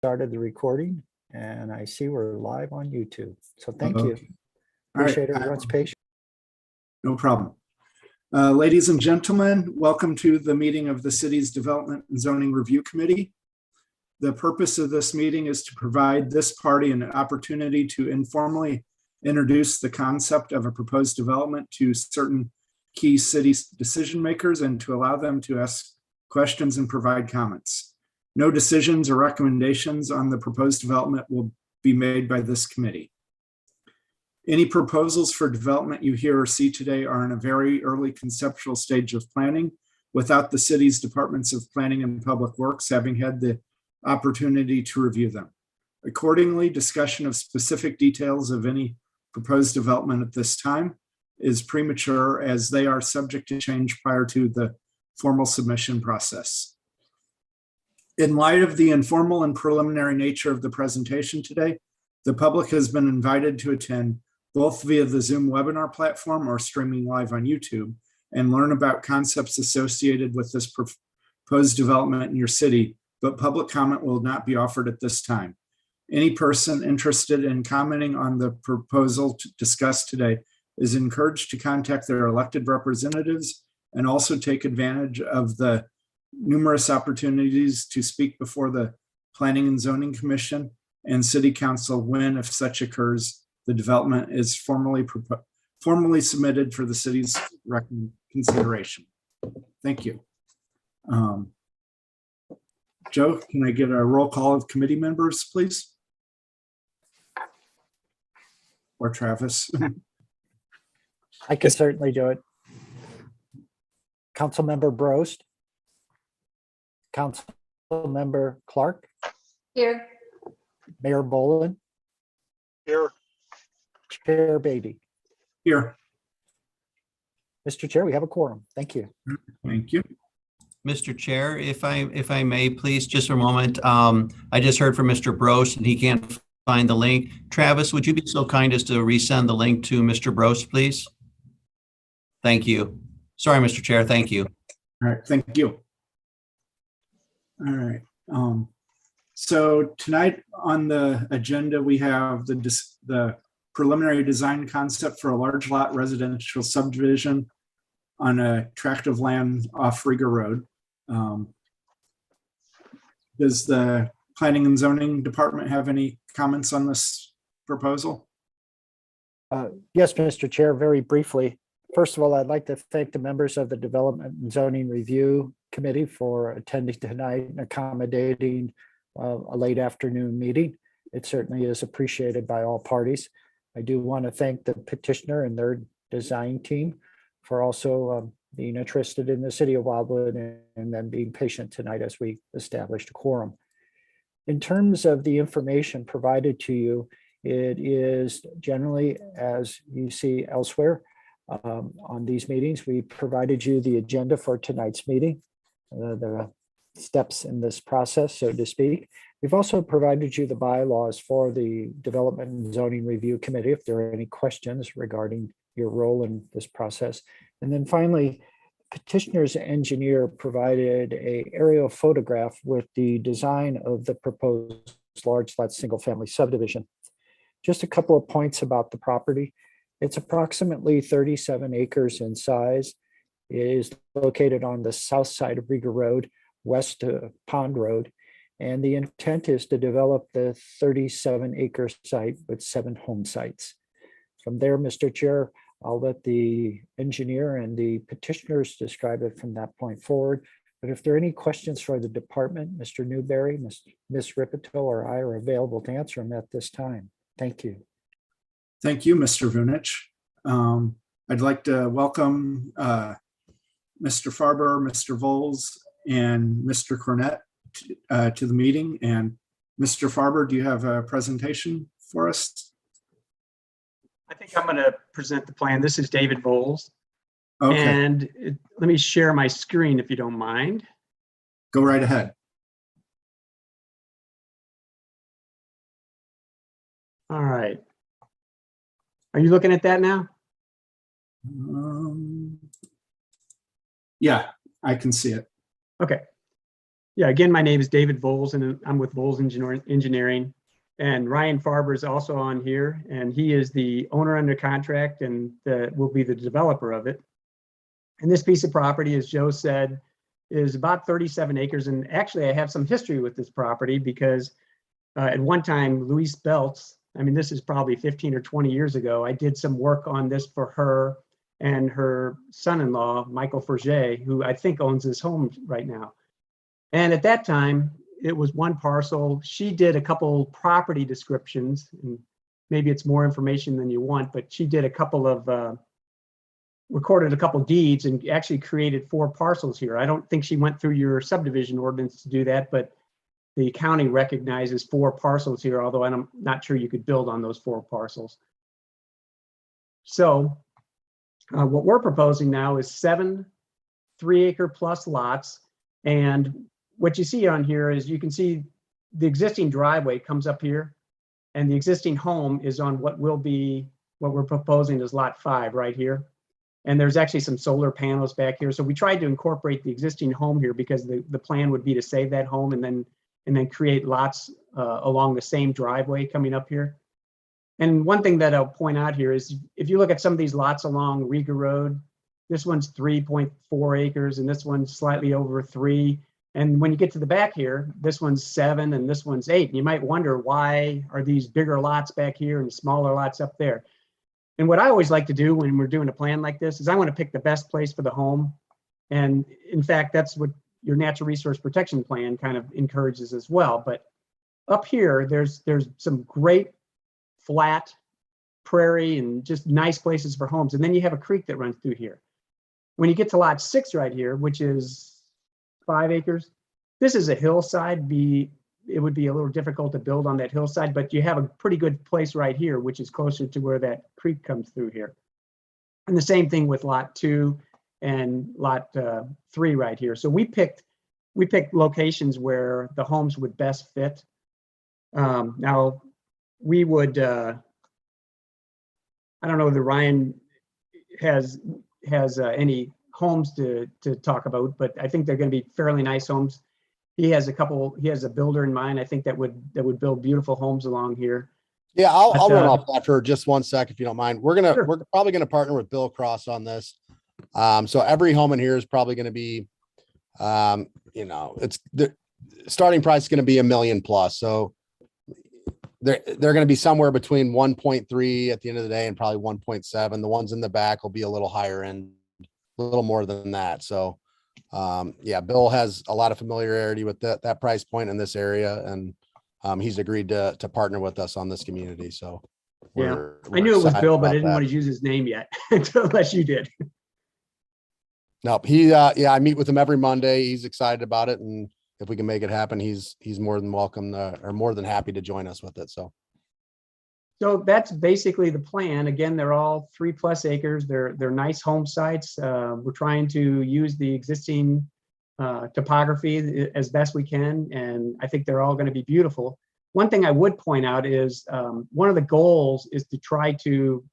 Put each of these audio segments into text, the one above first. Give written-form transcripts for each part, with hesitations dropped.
started the recording, and I see we're live on YouTube. So thank you. Okay. All right. Appreciate everyone's patience. No problem. Ladies and gentlemen, welcome to the meeting of the city's Development and Zoning Review Committee. The purpose of this meeting is to provide this party an opportunity to informally introduce the concept of a proposed development to certain key city decision makers and to allow them to ask questions and provide comments. No decisions or recommendations on the proposed development will be made by this committee. Any proposals for development you hear or see today are in a very early conceptual stage of planning without the city's departments of planning and public works having had the opportunity to review them. Accordingly, discussion of specific details of any proposed development at this time is premature as they are subject to change prior to the formal submission process. In light of the informal and preliminary nature of the presentation today, the public has been invited to attend both via the Zoom webinar platform or streaming live on YouTube and learn about concepts associated with this proposed development in your city, but public comment will not be offered at this time. Any person interested in commenting on the proposal discussed today is encouraged to contact their elected representatives and also take advantage of the numerous opportunities to speak before the Planning and Zoning Commission and City Council when, if such occurs, the development is formally submitted for the city's consideration. Thank you. Joe, can I get a roll call of committee members, please? Or Travis? I can certainly do it. Councilmember Brost. Councilmember Clark. Here. Mayor Boland. Here. Chair Beatty. Here. Mr. Chair, we have a quorum. Thank you. Thank you. Mr. Chair, if I may, please, just for a moment. I just heard from Mr. Brost and he can't find the link. Travis, would you be so kind as to resend the link to Mr. Brost, please? Thank you. Sorry, Mr. Chair. Thank you. All right. Thank you. All right. So tonight on the agenda, we have the preliminary design concept for a large lot residential subdivision on a tract of land off Riga Road. Does the Planning and Zoning Department have any comments on this proposal? Yes, Mr. Chair, very briefly. First of all, I'd like to thank the members of the Development and Zoning Review Committee for attending tonight and accommodating a late afternoon meeting. It certainly is appreciated by all parties. I do want to thank the petitioner and their design team for also being interested in the city of Wildwood and then being patient tonight as we established a quorum. In terms of the information provided to you, it is generally, as you see elsewhere on these meetings, we provided you the agenda for tonight's meeting, the steps in this process, so to speak. We've also provided you the bylaws for the Development and Zoning Review Committee if there are any questions regarding your role in this process. And then finally, petitioner's engineer provided an aerial photograph with the design of the proposed large lot single family subdivision. Just a couple of points about the property. It's approximately 37 acres in size. It is located on the south side of Riga Road, west of Pond Road. And the intent is to develop the 37-acre site with 7 home sites. From there, Mr. Chair, I'll let the engineer and the petitioners describe it from that point forward. But if there are any questions for the department, Mr. Newberry, Ms. Ripito, or I are available to answer them at this time. Thank you. Thank you, Mr. Vunich. I'd like to welcome Mr. Farber, Mr. Voles, and Mr. Cornett to the meeting. And Mr. Farber, do you have a presentation for us? I think I'm going to present the plan. This is David Voles. Okay. And let me share my screen if you don't mind. Go right ahead. All right. Are you looking at that now? Yeah, I can see it. Okay. Yeah, again, my name is David Voles, and I'm with Voles Engineering. And Ryan Farber is also on here, and he is the owner under contract and will be the developer of it. And this piece of property, as Joe said, is about 37 acres. And actually, I have some history with this property because at one time, Louise Belts, I mean, this is probably 15 or 20 years ago, I did some work on this for her and her son-in-law, Michael Forget, who I think owns this home right now. And at that time, it was one parcel. She did a couple property descriptions, and maybe it's more information than you want, but she did a couple of, recorded a couple deeds and actually created 4 parcels here. I don't think she went through your subdivision ordinance to do that, but the county recognizes 4 parcels here, although I'm not sure you could build on those 4 parcels. So what we're proposing now is 7 3-acre plus lots. And what you see on here is you can see the existing driveway comes up here, and the existing home is on what will be, what we're proposing is lot 5 right here. And there's actually some solar panels back here. So we tried to incorporate the existing home here because the plan would be to save that home and then create lots along the same driveway coming up here. And one thing that I'll point out here is if you look at some of these lots along Riga Road, this one's 3.4 acres and this one's slightly over 3. And when you get to the back here, this one's 7 and this one's 8. And you might wonder, why are these bigger lots back here and smaller lots up there? And what I always like to do when we're doing a plan like this is I want to pick the best place for the home. And in fact, that's what your natural resource protection plan kind of encourages as well. But up here, there's some great flat prairie and just nice places for homes. And then you have a creek that runs through here. When you get to lot 6 right here, which is 5 acres, this is a hillside. It would be a little difficult to build on that hillside, but you have a pretty good place right here, which is closer to where that creek comes through here. And the same thing with lot 2 and lot 3 right here. So we picked locations where the homes would best fit. Now we would, I don't know whether Ryan has any homes to talk about, but I think they're going to be fairly nice homes. He has a builder in mind, I think that would build beautiful homes along here. Yeah, I'll But, run off that for just 1 sec, if you don't mind. We're Sure. probably gonna partner with Bill Cross on this. So every home in here is probably gonna be, it's the starting price is gonna be $1 million plus. So they're gonna be somewhere between 1.3 at the end of the day and probably 1.7. The ones in the back will be a little higher end, a little more than that. So yeah, Bill has a lot of familiarity with that price point in this area, and he's agreed to partner with us on this community. So I knew it was excited Bill, but I about didn't that. want to use his name yet unless you did. No, yeah, I meet with him every Monday. He's excited about it, and if we can make it happen, he's more than welcome or more than happy to join us with it. So that's basically the plan. Again, they're all 3+ acres. They're nice home sites. We're trying to use the existing topography as best we can, and I think they're all going to be beautiful. One thing I would point out is one of the goals is to try to,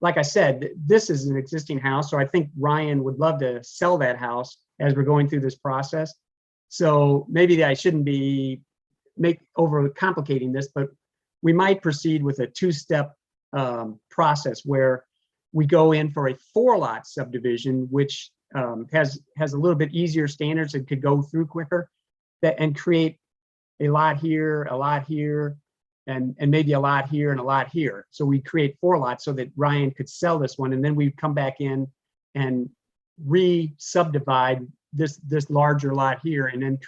like I said, this is an existing house, so I think Ryan would love to sell that house as we're going through this process. So maybe I shouldn't be over complicating this, but we might proceed with a 2-step process where we go in for a 4-lot subdivision, which has a little bit easier standards and could go through quicker, and create a lot here, and maybe a lot here and a lot here. So we create 4 lots so that Ryan could sell this one, and then we come back in and re-subdivide this larger lot here, and then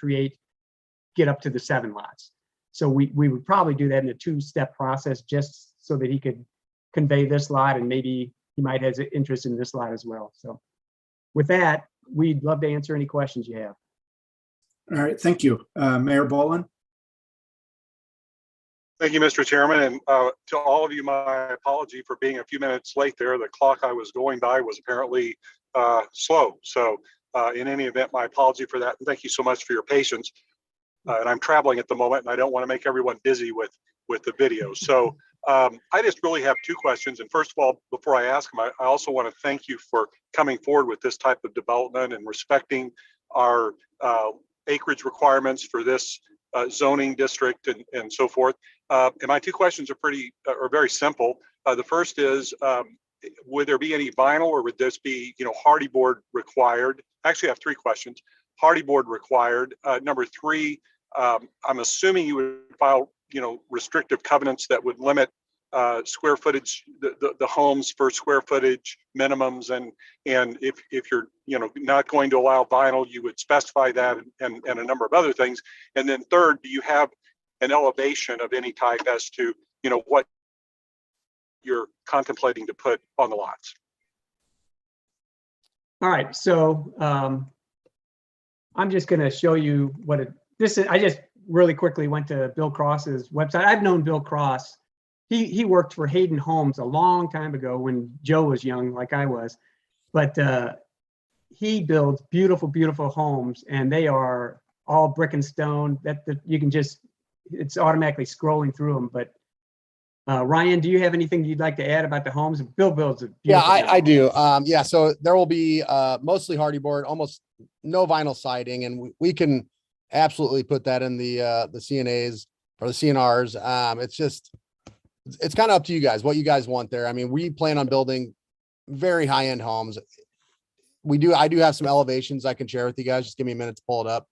get up to the 7 lots. So we would probably do that in a 2-step process, just so that he could convey this lot, and maybe he might have interest in this lot as well. So with that, we'd love to answer any questions you have. All right, thank you. Mayor Boland? Thank you, Mr. Chairman, and to all of you, my apology for being a few minutes late there. The clock I was going by was apparently slow. So in any event, my apology for that. And thank you so much for your patience. And I'm traveling at the moment, and I don't want to make everyone busy with the video. So I just really have 2 questions. And first of all, before I ask them, I also want to thank you for coming forward with this type of development and respecting our acreage requirements for this zoning district and so forth. And my two questions are very simple. The first is, would there be any vinyl, or would this be, hardy board required? Actually, I have three questions. Hardy board required. Number three, I'm assuming you would file, restrictive covenants that would limit square footage, the homes for square footage minimums, and if you're not going to allow vinyl, you would specify that, and a number of other things. And then third, do you have an elevation of any type as to what you're contemplating to put on the lots? All right, so I'm just going to show you what this is. I just really quickly went to Bill Cross's website. I've known Bill Cross. He worked for Hayden Homes a long time ago when Joe was young, like I was. But he builds beautiful, beautiful homes, and they are all brick and stone. That you can just, it's automatically scrolling through them. But Ryan, do you have anything you'd like to add about the homes? Bill builds a Yeah, beautiful I do. Yeah, so there will be mostly hardy board, almost no vinyl siding, and we can absolutely put that in the CNAs or the CNRs. It's kind of up to you guys, what you guys want there. I mean, we plan on building very high-end homes. I do have some elevations I can share with you guys. Just give me a minute to pull it up.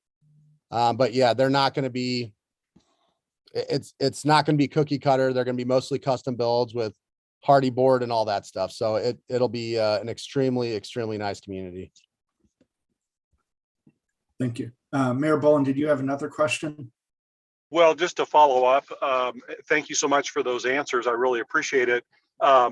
But yeah, they're not going to be, it's not going to be cookie cutter. They're going to be mostly custom builds with hardy board and all that stuff. So it'll be an extremely, extremely nice community. Thank you. Mayor Bolin, did you have another question? Well, just to follow up, thank you so much for those answers. I really appreciate it. I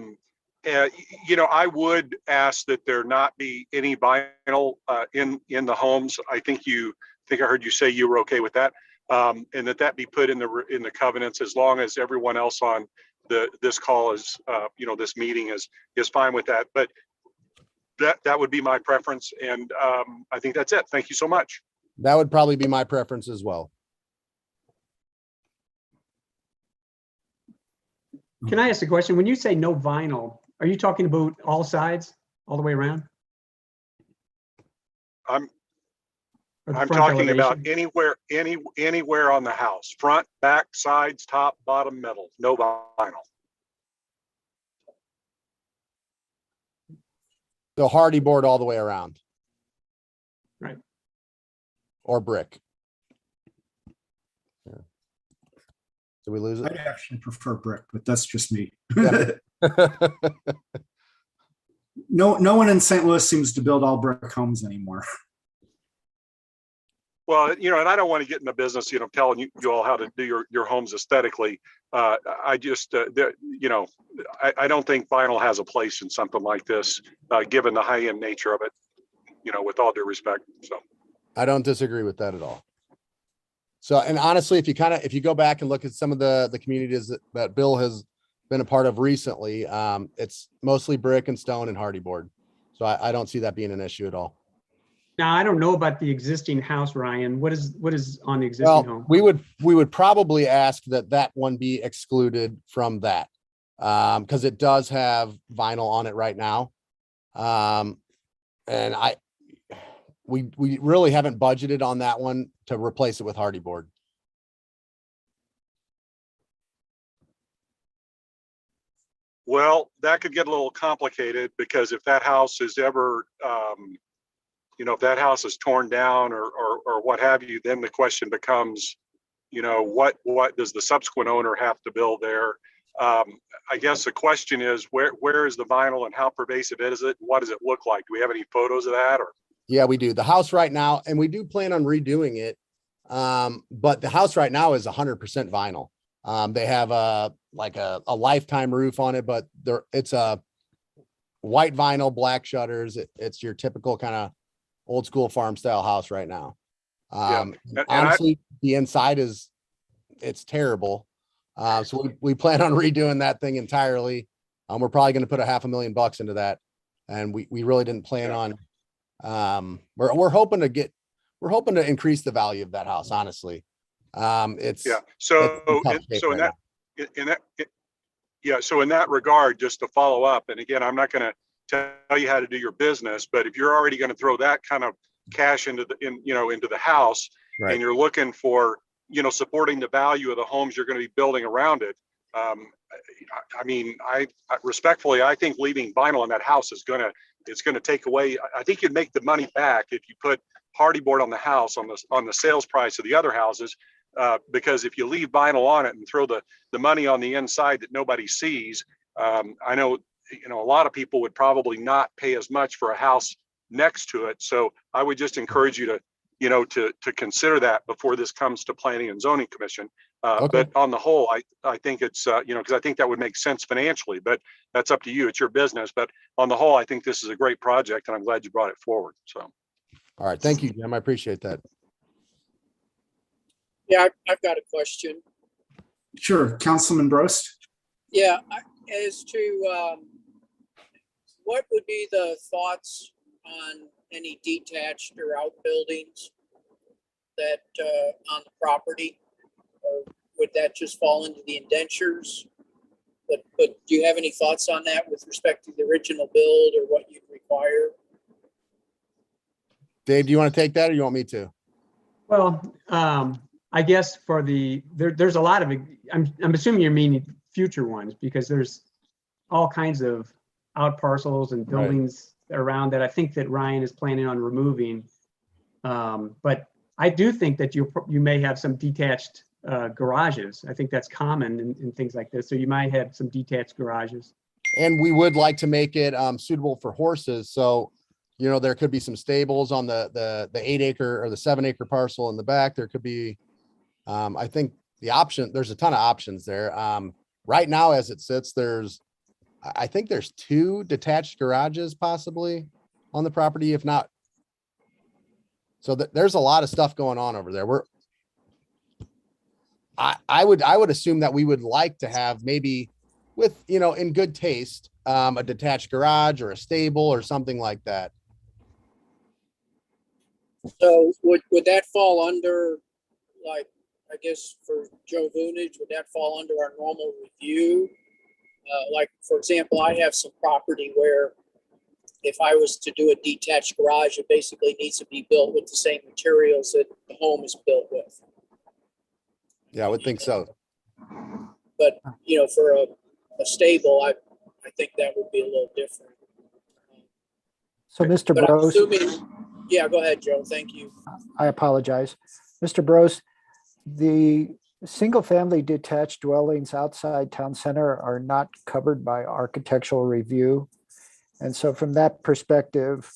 would ask that there not be any vinyl in the homes. I think I heard you say you were okay with that, and that be put in the covenants, as long as everyone else on this call is, this meeting is fine with that. But that would be my preference, and I think that's it. Thank you so much. That would probably be my preference as well. Can I ask a question? When you say no vinyl, are you talking about all sides, all the way around? I'm Or the I'm front talking about elevation? anywhere on the house, front, back, sides, top, bottom, middle, no vinyl. So hardy board all the way around. Right. Or brick. Yeah. Did we lose it? I actually prefer brick, but that's just me. Yeah. No one in St. Louis seems to build all brick homes anymore. Well, and I don't want to get in the business, telling you all how to do your homes aesthetically. I just, I don't think vinyl has a place in something like this, given the high-end nature of it, with all due respect. So I don't disagree with that at all. So, and honestly, if you go back and look at some of the communities that Bill has been a part of recently, it's mostly brick and stone and hardy board. So I don't see that being an issue at all. Now, I don't know about the existing house, Ryan. What is on the existing home? We would probably ask that one be excluded from that, because it does have vinyl on it right now. And we really haven't budgeted on that one to replace it with hardy board. Well, that could get a little complicated, because if that house is ever, if that house is torn down or what have you, then the question becomes, what does the subsequent owner have to build there? I guess the question is, where is the vinyl and how pervasive is it? What does it look like? Do we have any photos of that? Or Yeah, we do. The house right now, and we do plan on redoing it. But the house right now is 100% vinyl. They have a lifetime roof on it, but it's a white vinyl, black shutters. It's your typical kind of old school farm style house right now. Honestly, the inside it's terrible. So we plan on redoing that thing entirely. We're probably going to put $500,000 into that. And we really didn't plan on, we're hoping to increase the value of that house. Honestly. So in that regard, just to follow up, and again, I'm not going to tell you how to do your business, but if you're already going to throw that kind of cash into the house, Right. and you're looking for, supporting the value of the homes you're going to be building around it. I mean, respectfully, I think leaving vinyl on that house it's going to take away. I think you'd make the money back if you put hardy board on the house on the sales price of the other houses. Because if you leave vinyl on it and throw the money on the inside that nobody sees, I know, a lot of people would probably not pay as much for a house next to it. So I would just encourage you to, to consider that before this comes to Planning and Zoning Commission. Okay. But on the whole, I think it's, because I think that would make sense financially, but that's up to you. It's your business. But on the whole, I think this is a great project and I'm glad you brought it forward. So. All right. Thank you, Jim. I appreciate that. Yeah, I've got a question. Sure, Councilman Brost. Yeah, as to what would be the thoughts on any detached or outbuildings that on the property? Or would that just fall into the indentures? But do you have any thoughts on that with respect to the original build or what you'd require? Dave, do you want to take that or you want me to? Well, I guess for there's a lot of, I'm assuming you're meaning future ones because there's all kinds of out parcels and buildings around that I think that Ryan is planning on removing. But I do think that you may have some detached garages. I think that's common in things like this. So you might have some detached garages. And we would like to make it suitable for horses. So, there could be some stables on the 8 acre or the 7 acre parcel in the back. There could be, I think there's a ton of options there. Right now, as it sits, I think there's 2 detached garages possibly on the property, if not. So there's a lot of stuff going on over there. I would assume that we would like to have maybe with, in good taste, a detached garage or a stable or something like that. So would that fall under, like, I guess for Joe Vunich, would that fall under our normal review? Like, for example, I have some property where if I was to do a detached garage, it basically needs to be built with the same materials that the home is built with. Yeah, I would think so. But, for a stable, I think that would be a little different. So Mr. But I'm Bros, assuming, yeah, go ahead, Joe. Thank you. I apologize. Mr. Bros, the single-family detached dwellings outside town center are not covered by architectural review. And so from that perspective,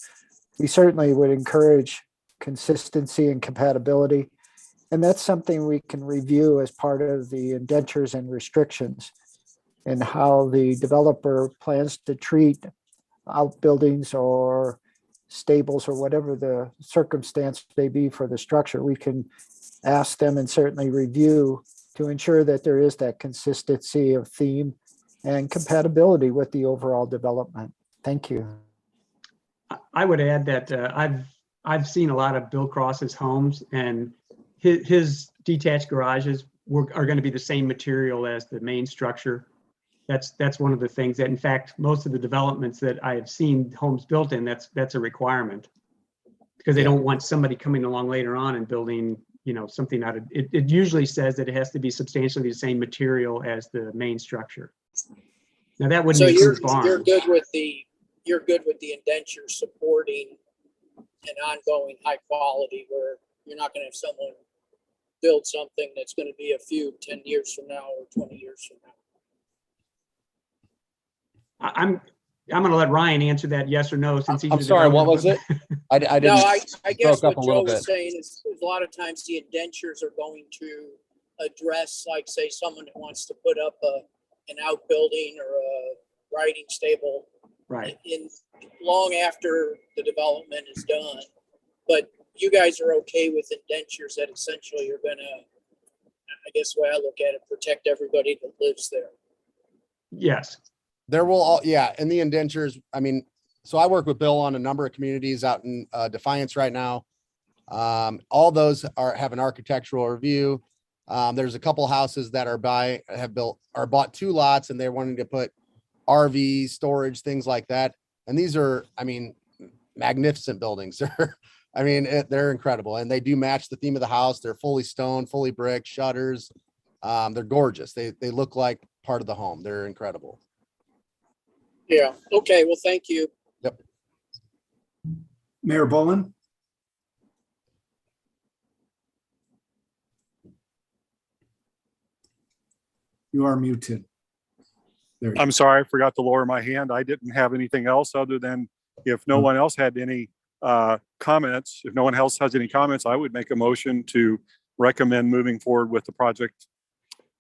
we certainly would encourage consistency and compatibility. And that's something we can review as part of the indentures and restrictions and how the developer plans to treat outbuildings or stables or whatever the circumstance may be for the structure. We can ask them and certainly review to ensure that there is that consistency of theme and compatibility with the overall development. Thank you. I would add that I've seen a lot of Bill Cross's homes, and his detached garages are going to be the same material as the main structure. That's one of the things that, in fact, most of the developments that I have seen homes built in, that's a requirement, because they don't want somebody coming along later on and building, something out of it. It usually says that it has to be substantially the same material as the main structure. Now that wouldn't So include barns. you're good with the indenture supporting an ongoing high quality, where you're not going to have someone build something that's going to be 10 years from now or 20 years from now. I'm going to let Ryan answer that yes or no, since he's. I'm sorry, what was it? I didn't. No, I guess broke up what a Joe little was bit. saying is a lot of times the indentures are going to address, like, say, someone that wants to put up an outbuilding or a riding stable Right. in long after the development is done. But you guys are okay with indentures that essentially are going to, I guess the way I look at it, protect everybody that lives there. Yes. There will and the indentures, so I work with Bill on a number of communities out in Defiance right now. All those have an architectural review. There's a couple houses that bought 2 lots, and they're wanting to put RV storage, things like that. And these are, magnificent buildings. I mean, they're incredible, and they do match the theme of the house. They're fully stone, fully brick, shutters. They're gorgeous. They look like part of the home. They're incredible. Yeah, okay, well, thank you. Mayor Boland? You are muted. There you I'm sorry, I forgot to lower my hand. I didn't have anything else other than if no one else had any comments, if no one else has any comments, I would make a motion to recommend moving forward with the project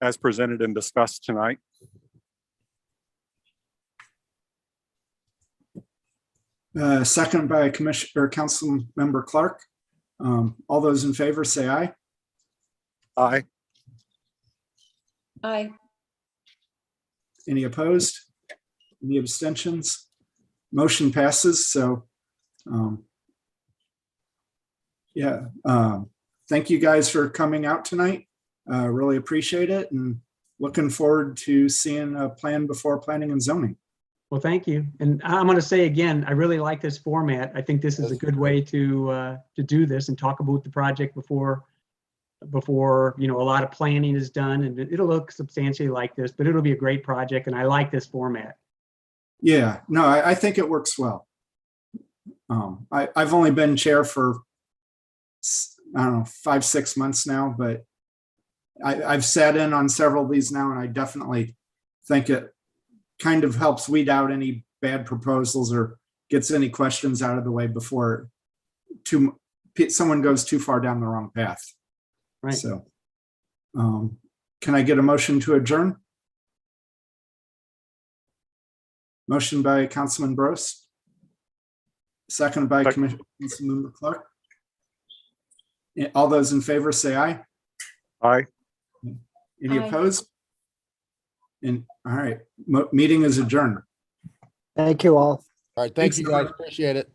as presented and discussed tonight. Second by Commissioner Council Member Clark. All those in favor say aye. Aye. Aye. Any opposed? Any abstentions? Motion passes. So, thank you guys for coming out tonight. Really appreciate it, and looking forward to seeing a plan before planning and zoning. Well, thank you. And I'm going to say again, I really like this format. I think this is a good way to do this and talk about the project before a lot of planning is done, and it'll look substantially like this, but it'll be a great project, and I like this format. Yeah, no, I think it works well. I've only been chair for, I don't know, 5-6 months now, but I've sat in on several of these now, and I definitely think it kind of helps weed out any bad proposals or gets any questions out of the way before someone goes too far down the wrong path. Right. So, can I get a motion to adjourn? Motion by Councilman Bros. Second by Councilmember Clark. All those in favor say aye. Aye. Any Aye. opposed? And all right, meeting is adjourned. Thank you all. All right. Thank Thanks, you guys. Tom. Appreciate it.